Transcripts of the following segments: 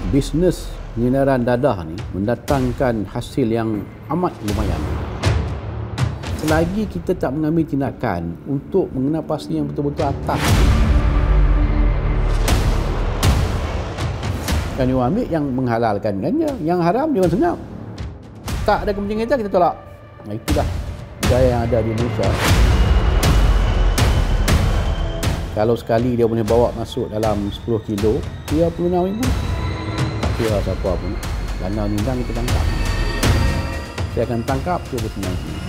Bisnes pengenaran dadah ni mendatangkan hasil yang amat lumayan. Selagi kita tak mengambil tindakan untuk mengenal pasti yang betul-betul atas, kan dia orang ambil yang menghalalkan ganja, yang haram dia orang senyap. Tak ada kepentingan kita tolak. Nah, itulah budaya yang ada di Indonesia. Kalau sekali dia boleh bawa masuk dalam 10 kilo, RM36,000. Tak kira siapa pun. Dana undang kita tangkap. Saya akan tangkap RM39,000.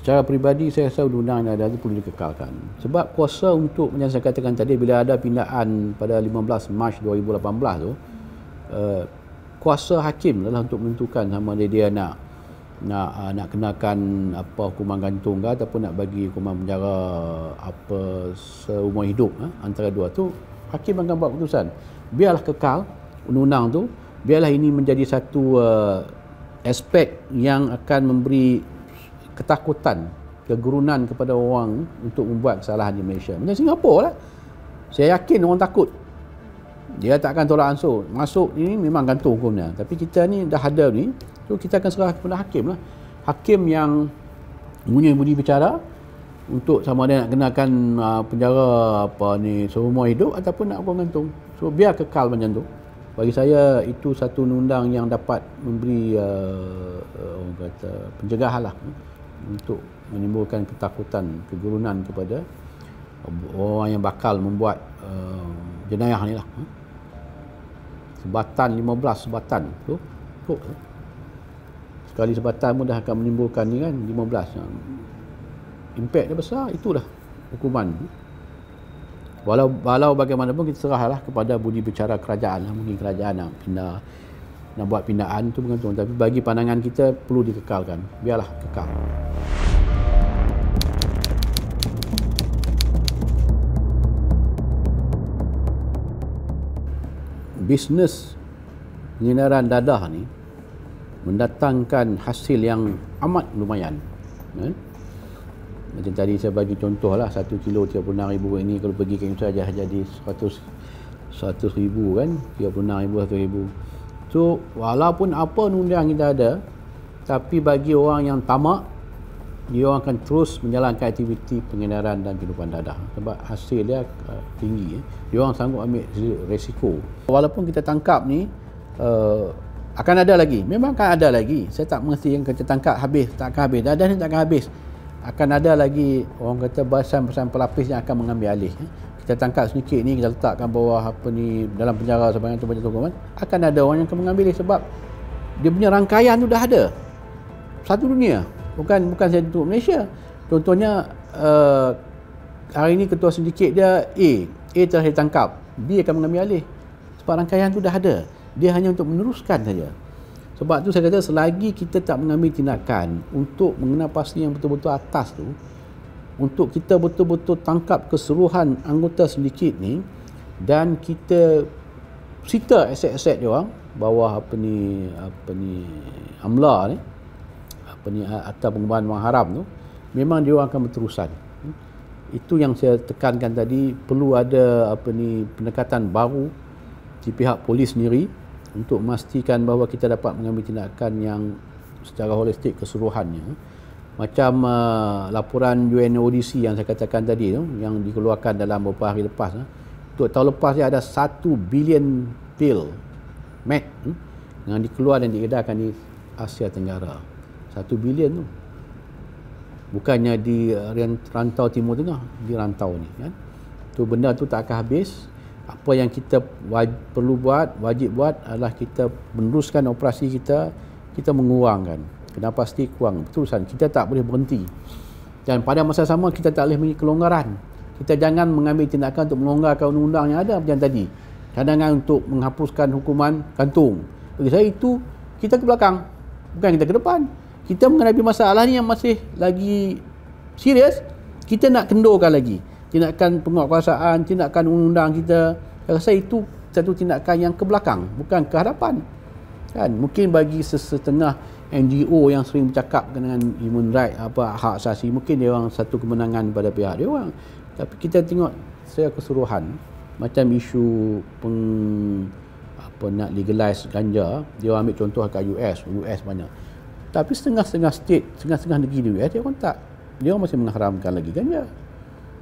Secara peribadi saya rasa undang-undang yang ada itu perlu dikekalkan. Sebab kuasa untuk, yang saya katakan tadi, bila ada pindaan pada 15 Mac 2018 tu, kuasa hakim adalah untuk menentukan sama ada dia nak kenakan apa hukuman gantung ke ataupun nak bagi hukuman penjara apa seumur hidup, antara dua tu hakim akan buat keputusan. Biarlah kekal undang-undang tu, biarlah ini menjadi satu aspek yang akan memberi ketakutan, kegerunan kepada orang untuk membuat kesalahan di Malaysia. Macam Singapura lah. Saya yakin orang takut. Dia tak akan tolak ansur. Masuk ini memang gantung hukumnya. Tapi kita ni dah ada ni, so kita akan serah kepada hakim lah. Hakim yang mempunyai budi bicara untuk sama ada nak kenakan penjara apa ni seumur hidup ataupun nak hukum gantung. So biar kekal macam tu. Bagi saya itu satu undang yang dapat memberi orang kata pencegahan lah, untuk menimbulkan ketakutan, kegerunan kepada orang yang bakal membuat jenayah ni lah. Sebatan 15 sebatan tu, sekali sebatan pun dah akan menimbulkan ni kan 15. Impact dia besar, itulah hukuman. Walau bagaimanapun kita serahlah kepada budi bicara kerajaan lah. Mungkin kerajaan nak buat pindaan tu bergantung, tapi bagi pandangan kita perlu dikekalkan. Biarlah kekal. Bisnes pengenaran dadah ni mendatangkan hasil yang amat lumayan. Macam tadi saya bagi contoh lah, 1 kilo RM36,000 ini kalau pergi ke Indonesia jadi 100,000 kan, RM36,000, RM100,000. So walaupun apa undang kita ada, tapi bagi orang yang tamak, dia orang akan terus menjalankan aktiviti pengenaran dan kehidupan dadah sebab hasil dia tinggi. Dia orang sanggup ambil resiko. Walaupun kita tangkap ni akan ada lagi, memang akan ada lagi. Saya tak mesti yang kita tangkap habis, tak akan habis. Dadah ni tak akan habis. Akan ada lagi orang kata barisan-barisan pelapis yang akan mengambil alih. Kita tangkap sedikit ni, kita letakkan bawah apa ni dalam penjara sebanyak tu banyak hukuman, akan ada orang yang akan mengambil alih sebab dia punya rangkaian tu dah ada. Satu dunia. Bukan saja untuk Malaysia. Contohnya hari ini ketua sindiket dia A telah ditangkap, B akan mengambil alih. Sebab rangkaian tu dah ada. Dia hanya untuk meneruskan saja. Sebab tu saya kata selagi kita tak mengambil tindakan untuk mengenal pasti yang betul-betul atas tu, untuk kita betul-betul tangkap keseluruhan anggota sindiket ni dan kita sita aset-aset dia orang bawah apa ni amla ni, atau pengembangan wang haram tu, memang dia orang akan berterusan. Itu yang saya tekankan tadi, perlu ada pendekatan baru di pihak polis sendiri untuk memastikan bahawa kita dapat mengambil tindakan yang secara holistik keseluruhannya Macam laporan UNODC yang saya katakan tadi tu, yang dikeluarkan dalam beberapa hari lepas, untuk tahun lepas dia ada 1 bilion pil mat yang dikeluar dan diedarkan di Asia Tenggara. 1 bilion tu. Bukannya di rantau Timur Tengah, di rantau ni kan. Tu benda tu tak akan habis. Apa yang kita perlu buat, wajib buat adalah kita meneruskan operasi kita mengurangkan. Kena pasti kurang. Betul, kita tak boleh berhenti. Dan pada masa sama kita tak boleh beri kelonggaran. Kita jangan mengambil tindakan untuk melonggarkan undang-undang yang ada macam tadi. Cadangan untuk menghapuskan hukuman gantung. Bagi saya itu kita ke belakang, bukan kita ke depan. Kita menghadapi masalah ni yang masih lagi serius, kita nak kendurkan lagi. Tindakan penguatkuasaan, tindakan undang-undang kita. Saya rasa itu satu tindakan yang ke belakang, bukan ke hadapan. Kan? Mungkin bagi setengah NGO yang sering bercakap dengan human right, hak asasi, mungkin dia orang satu kemenangan pada pihak dia orang. Tapi kita tengok secara keseluruhan, macam isu nak legalize ganja, dia orang ambil contoh kat US banyak. Tapi setengah-setengah state, setengah-setengah negeri di US, dia orang tak. Dia orang masih mengharamkan lagi ganja.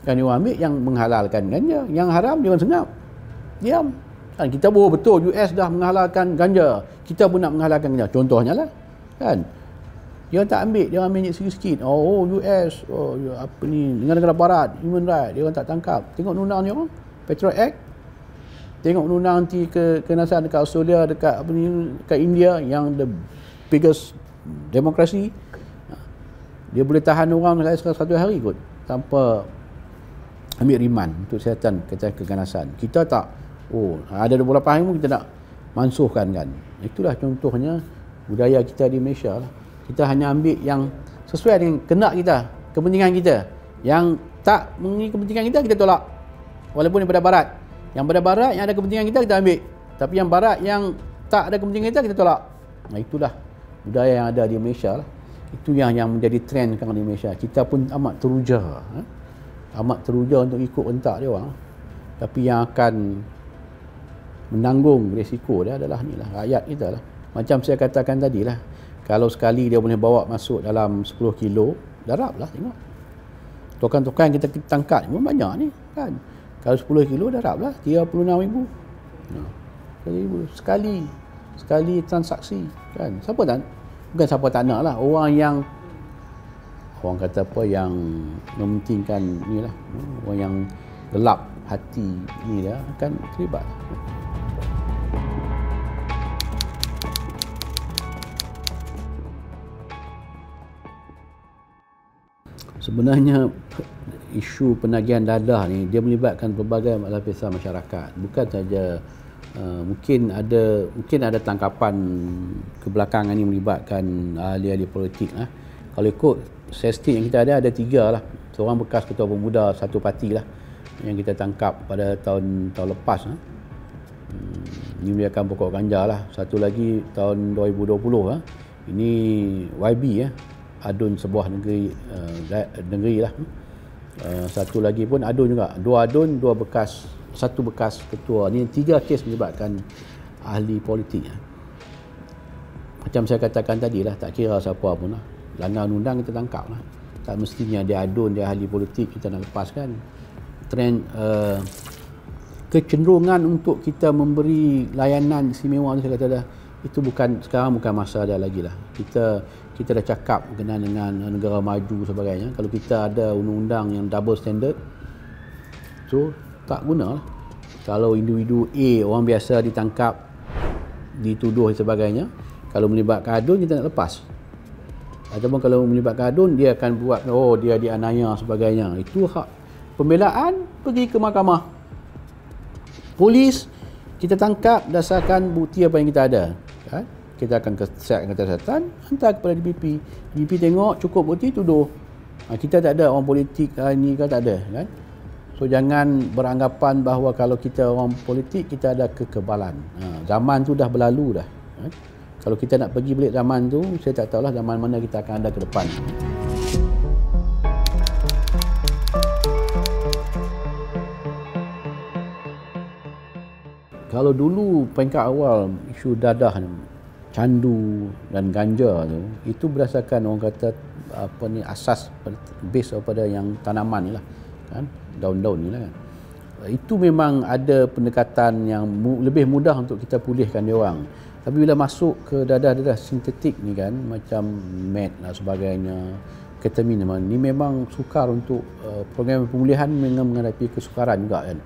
Kan dia orang ambil yang menghalalkan ganja, yang haram dia orang senyap. Diam. Kan kita betul US dah menghalalkan ganja, kita pun nak menghalalkan ganja. Contohnya lah. Kan? Dia tak ambil, dia ambil sikit-sikit. US, apa ni, negara-negara barat, human right, dia orang tak tangkap. Tengok undang ni orang, Patriot Act. Tengok undang anti kekerasan dekat Australia, dekat apa ni, dekat India yang the biggest demokrasi. Dia boleh tahan orang satu hari kot tanpa ambil riman untuk siasatan keganasan. Kita tak. Ada beberapa hari pun kita nak mansuhkan kan. Itulah contohnya budaya kita di Malaysia lah. Kita hanya ambil yang sesuai dengan kehendak kita, kepentingan kita. Yang tak mengikut kepentingan kita tolak. Walaupun daripada barat. Yang pada barat yang ada kepentingan kita ambil. Tapi yang barat yang tak ada kepentingan kita tolak. Itulah budaya yang ada di Malaysia lah. Itu yang menjadi trend sekarang di Malaysia. Kita pun amat teruja. Amat teruja untuk ikut rentak dia orang. Tapi yang akan menanggung risiko dia adalah ni lah, rakyat kita lah. Macam saya katakan tadi lah, kalau sekali dia boleh bawa masuk dalam 10 kilo, darab lah tengok. Tokan-tokan kita tangkap pun banyak ni kan. Kalau 10 kilo darab lah 36,000. Sekali transaksi kan. Bukan siapa tak nak lah. Orang kata apa, yang mementingkan ni lah, orang yang gelap hati ni dia akan terlibat. Sebenarnya isu penagihan dadah ni dia melibatkan pelbagai lapisan masyarakat. Bukan saja mungkin ada tangkapan kebelakangan ini melibatkan ahli-ahli politik lah. Kalau ikut statistik yang kita ada 3 lah. Seorang bekas ketua pemuda satu parti lah yang kita tangkap pada tahun lepas lah. Ini merupakan pokok ganja lah. Satu lagi tahun 2020 lah. Ini YB ya. Adun sebuah negeri lah. Satu lagi pun adun juga. 2 adun, 2 bekas, 1 bekas ketua. Ini 3 kes melibatkan ahli politik. Macam saya katakan tadi lah, tak kira siapa pun lah. Langgar undang kita tangkap lah. Tak mestinya dia adun, dia ahli politik, kita nak lepaskan. Trend kecenderungan untuk kita memberi layanan istimewa, saya kata dah, itu sekarang bukan masa dia lagi lah. Kita dah cakap berkenaan dengan negara maju sebagainya. Kalau kita ada undang-undang yang double standard, so tak guna lah. Kalau individu A, orang biasa ditangkap, dituduh dan sebagainya, kalau melibatkan adun kita nak lepas. Ataupun kalau melibatkan adun, dia akan buat dia dianiaya sebagainya. Itu hak pembelaan, pergi ke mahkamah. Polis kita tangkap berdasarkan bukti apa yang kita ada kan? Kita akan kesihatan, hantar kepada DPP. DPP tengok cukup bukti, tuduh. Kita tak ada orang politik ni kan, tak ada kan. So jangan beranggapan bahawa kalau kita orang politik kita ada kekebalan. Zaman tu dah berlalu dah. Kalau kita nak pergi balik zaman tu, saya tak tahulah zaman mana kita akan ada ke depan. Kalau dulu peringkat awal isu dadah ni, candu dan ganja tu, itu berdasarkan orang kata apa ni, asas base daripada yang tanaman ni lah kan, daun-daun ni lah kan. Itu memang ada pendekatan yang lebih mudah untuk kita pulihkan dia orang. Tapi bila masuk ke dadah-dadah sintetik ni kan, macam mat dan sebagainya, ketamin ni memang sukar untuk program pemulihan menghadapi kesukaran juga kan.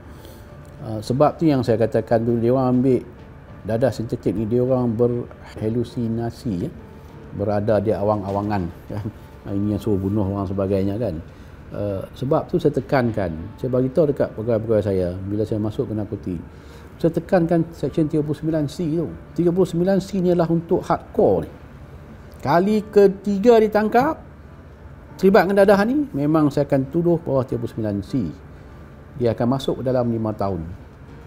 Sebab tu yang saya katakan tu, dia orang ambil dadah sintetik ni, dia orang berhalusinasi ya, berada di awang-awangan kan. Ini yang suruh bunuh orang sebagainya kan. Sebab tu saya tekankan, saya bagi tahu dekat pegawai-pegawai saya bila saya masuk ke narkotik, saya tekankan Section 39C tu. 39C ni adalah untuk hardcore ni. Kali ketiga ditangkap terlibat dengan dadah ni, memang saya akan tuduh bawah 39C. Dia akan masuk dalam 5 tahun.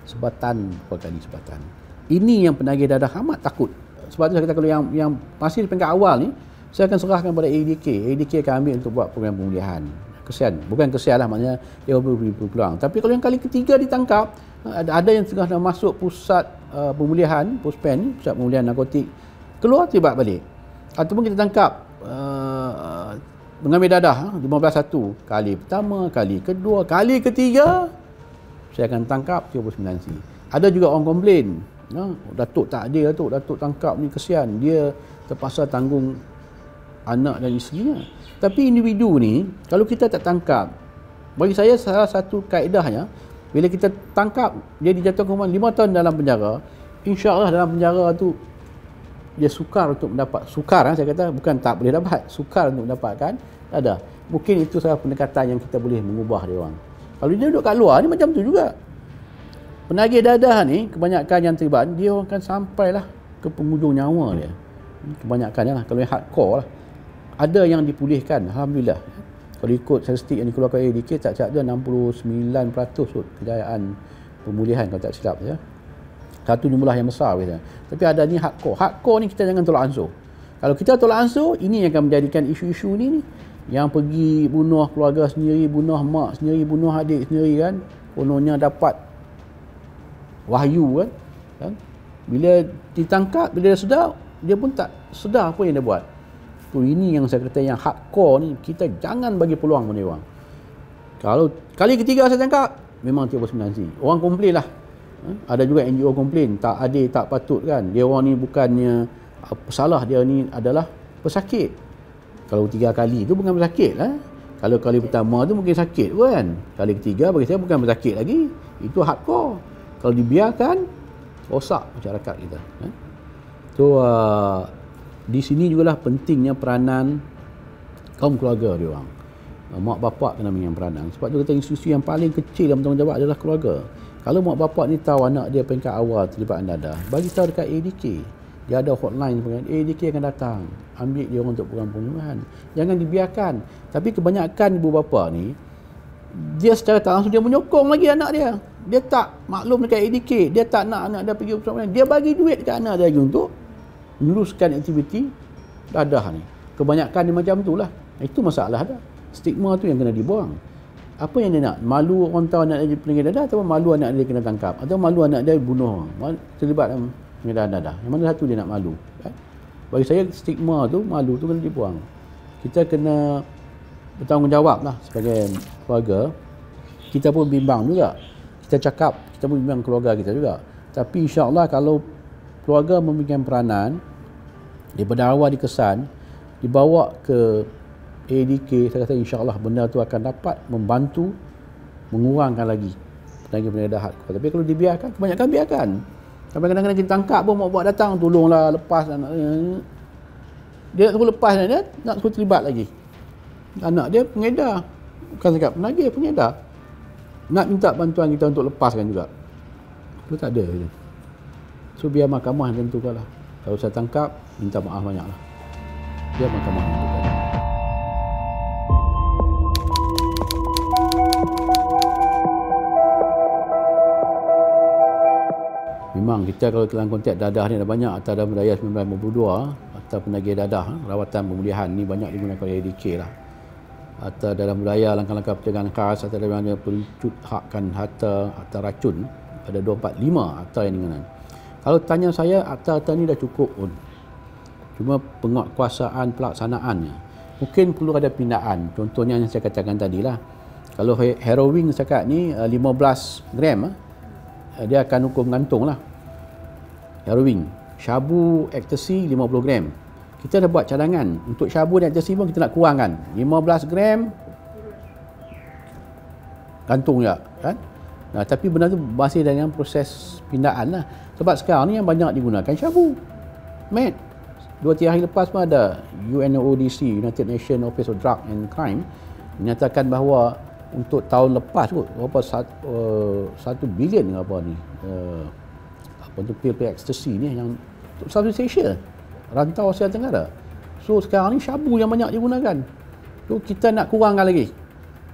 Sebatan, berapa kali sebatan. Ini yang penagih dadah amat takut. Sebab tu saya kata kalau yang masih di peringkat awal ni, saya akan serahkan pada ADK. ADK akan ambil untuk buat program pemulihan. Kesian, bukan kesian lah, maknanya dia beri peluang. Tapi kalau yang kali ketiga ditangkap, ada yang tengah dah masuk pusat pemulihan, POSPEN, pusat pemulihan narkotik, keluar terlibat balik. Ataupun kita tangkap mengambil dadah 15-1, kali pertama, kali kedua, kali ketiga, saya akan tangkap 39C. Ada juga orang komplain, Datuk tak adil, Datuk tangkap ni kesian, dia terpaksa tanggung anak dan isterinya. Tapi individu ni, kalau kita tak tangkap, bagi saya salah satu kaedahnya, bila kita tangkap, dia dijatuhkan hukuman 5 tahun dalam penjara, insya-Allah dalam penjara tu dia sukar untuk mendapat, saya kata bukan tak boleh dapat, sukar untuk mendapatkan dadah. Mungkin itu salah pendekatan yang kita boleh mengubah dia orang. Kalau dia duduk kat luar ni macam tu juga. Penagih dadah ni, kebanyakan yang terlibat, dia akan sampailah ke penghujung nyawa dia. Kebanyakannya lah, kalau yang hardcore lah. Ada yang dipulihkan, alhamdulillah. Kalau ikut statistik yang dikeluarkan ADK, tak dia 69% kejayaan pemulihan kalau tak silap ya. Satu jumlah yang besar biasanya. Tapi ada ni hardcore. Hardcore ni kita jangan tolak ansur. Kalau kita tolak ansur, ini yang akan menjadikan isu-isu ni yang pergi bunuh keluarga sendiri, bunuh mak sendiri, bunuh adik sendiri kan. Kononnya dapat wahyu kan. Bila ditangkap, bila dia sedar, dia pun tak sedar apa yang dia buat. Ini yang saya kata yang hardcore ni, kita jangan bagi peluang pada orang. Kalau kali ketiga saya tangkap, memang 39C. Orang komplain lah. Ada juga NGO komplain, tak adil, tak patut kan. Dia orang ni bukannya salah, dia ni adalah pesakit. Kalau 3 kali tu bukan pesakit lah. Kalau kali pertama tu mungkin sakit kan. Kali ketiga bagi saya bukan pesakit lagi. Itu hardcore. Kalau dibiarkan, rosak masyarakat kita. So, di sini jugalah pentingnya peranan kaum keluarga dia orang. Mak bapak kena mengambil peranan. Sebab tu kata institusi yang paling kecil dalam tanggungjawab adalah keluarga. Kalau mak bapak ni tahu anak dia peringkat awal terlibat dadah, bagi tahu dekat ADK. Dia ada hotline, ADK akan datang ambil dia orang untuk program pemulihan. Jangan dibiarkan. Tapi kebanyakan ibu bapa ni, dia secara tak langsung dia menyokong lagi anak dia. Dia tak maklum dekat ADK, dia tak nak anak dia pergi pusat pemulihan. Dia bagi duit dekat anak dia lagi untuk meneruskan aktiviti dadah ni. Kebanyakan dia macam tu lah. Itu masalah dah. Stigma tu yang kena dibuang. Apa yang dia nak? Malu orang tahu anak dia penagih dadah, atau malu anak dia kena tangkap, atau malu anak dia bunuh orang, terlibat dalam penagih dadah. Yang mana satu dia nak malu kan? Bagi saya stigma tu, malu tu kena dibuang. Kita kena bertanggungjawab lah sebagai keluarga. Kita pun bimbang juga. Kita cakap, kita pun bimbang keluarga kita juga. Tapi insya-Allah kalau keluarga memberikan peranan daripada awal dikesan, dibawa ke ADK, saya kata insya-Allah benda tu akan dapat membantu mengurangkan lagi penagih dadah. Tapi kalau dibiarkan, kebanyakan biarkan. Sampai kadang-kadang kita tangkap pun mak bapak datang, tolonglah lepas anak dia suruh lepas dia, nak suruh terlibat lagi. Anak dia pengedar, bukan cakap penagih, pengedar. Nak minta bantuan kita untuk lepaskan juga. Itu tak ada. So biar mahkamah yang tentukan lah. Kalau saya tangkap, minta maaf banyak lah. Biar mahkamah yang tentukan. Memang kita kalau dalam konteks dadah ni ada banyak. Atas dalam Daya 1952, atau penagih dadah, rawatan pemulihan ni banyak digunakan oleh ADK lah. Atau dalam budaya langkah-langkah pencegahan khas, atau dalam perucut hakkan harta racun, ada 245 akta yang digunakan. Kalau tanya saya, akta-akta ni dah cukup pun. Cuma penguatkuasaan pelaksanaannya. mungkin perlu ada pindaan. Contohnya yang saya katakan tadi lah. Kalau heroin cakap ni 15 gram, dia akan hukum gantung lah. Heroin. Syabu, ecstasy 50 gram. Kita dah buat cadangan. Untuk syabu dan ecstasy pun kita nak kurangkan. 15 gram, gantung je. Kan? Nah, tapi benda tu masih dalam proses pindaan lah. Sebab sekarang ni yang banyak digunakan syabu. Mat. 2-3 hari lepas pun ada UNODC, United Nations Office of Drug and Crime, menyatakan bahawa untuk tahun lepas kot, berapa 1 bilion apa ni, apa tu pil-pil ecstasy ni yang Southeast Asia, rantau Asia Tenggara. So sekarang ni syabu yang banyak digunakan. So kita nak kurangkan lagi.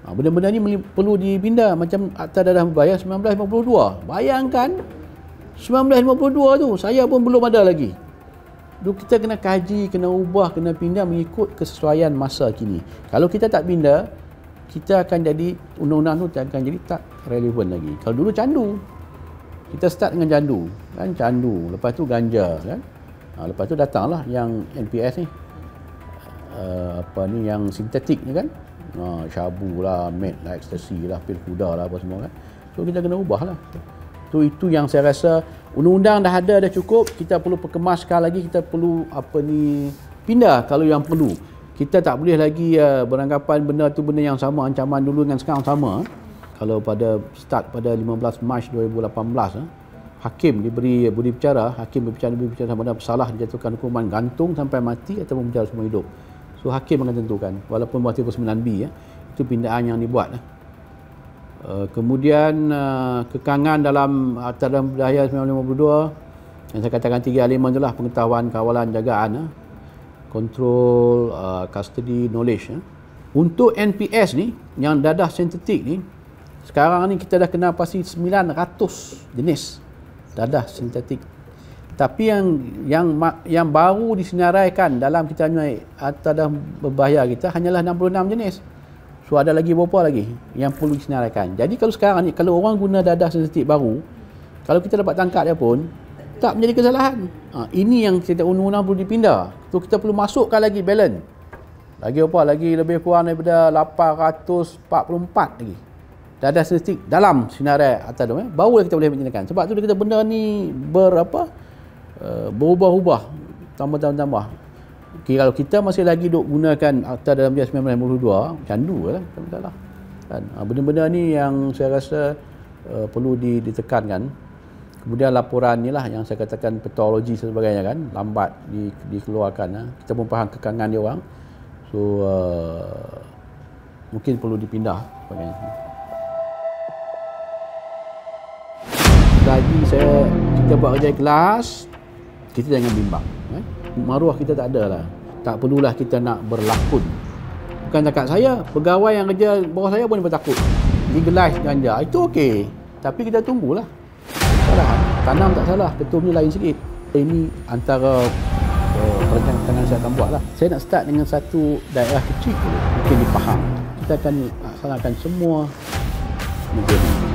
Benda-benda ni perlu dipindah. Macam Akta Dadah Berbahaya 1952. Bayangkan 1952 tu saya pun belum ada lagi. Kita kena kaji, kena ubah, kena pindah mengikut kesesuaian masa kini. Kalau kita tak pindah, kita akan jadi, undang-undang tu akan jadi tak relevan lagi. Kalau dulu candu, kita start dengan candu, kan, candu, lepas tu ganja, kan, lepas tu datanglah yang NPS ni, apa ni, yang sintetik ni kan, syabu lah, med lah, ecstasy lah, pil kuda lah, apa semua kan. So kita kena ubah lah. Itu yang saya rasa undang-undang dah ada, dah cukup. Kita perlu perkemaskan lagi, kita perlu pindah kalau yang perlu. Kita tak boleh lagi beranggapan benda tu benda yang sama, ancaman dulu dengan sekarang sama. Kalau pada 15 Mac 2018, hakim diberi budi bicara, hakim berbicara sama ada bersalah dijatuhkan hukuman gantung sampai mati ataupun penjara seumur hidup. So hakim akan tentukan, walaupun waktu 9B, itu pindaan yang dibuat. Kemudian kekangan dalam Akta Dadah Berbahaya 1952, yang saya katakan 3 elemen itulah: pengetahuan, kawalan, jagaan, kontrol, custody, knowledge. Untuk NPS ni, yang dadah sintetik ni, sekarang ni kita dah kenal pasti 900 jenis dadah sintetik. Tapi yang baru disenaraikan dalam kita punya Akta Dadah Berbahaya kita hanyalah 66 jenis. So ada lagi berapa lagi yang perlu disenaraikan. Jadi kalau sekarang ni, kalau orang guna dadah sintetik baru, kalau kita dapat tangkap dia pun tak menjadi kesalahan. Ini yang kita undang-undang perlu dipindah. So kita perlu masukkan lagi balance. Lagi apa? Lagi lebih kurang daripada 844 lagi dadah sintetik dalam senarai Akta Dadah, barulah kita boleh menjadikan. Sebab tu kita benda ni berubah-ubah, tambah. Okay, kalau kita masih lagi duk gunakan Akta Dadah Berbahaya 1952, candu lah, tak salah. Kan? Benda-benda ni yang saya rasa perlu ditekankan. Kemudian laporan ni lah yang saya katakan patologi dan sebagainya kan, lambat dikeluarkan. Kita pun faham kekangan dia orang. So mungkin perlu dipindah sebagainya. Lagi kita buat kerja kelas, kita jangan bimbang. Maruah kita tak ada lah. Tak perlulah kita nak berlakon. Bukan cakap saya, pegawai yang kerja bawah saya pun bertakut legalize ganja, itu okey. Tapi kita tunggulah. Salah, tanam tak salah, ketumnya lain sikit. Ini antara perancangan saya akan buat lah. Saya nak start dengan satu daerah kecil dulu, mungkin dipaham. Kita akan laksanakan semua negeri.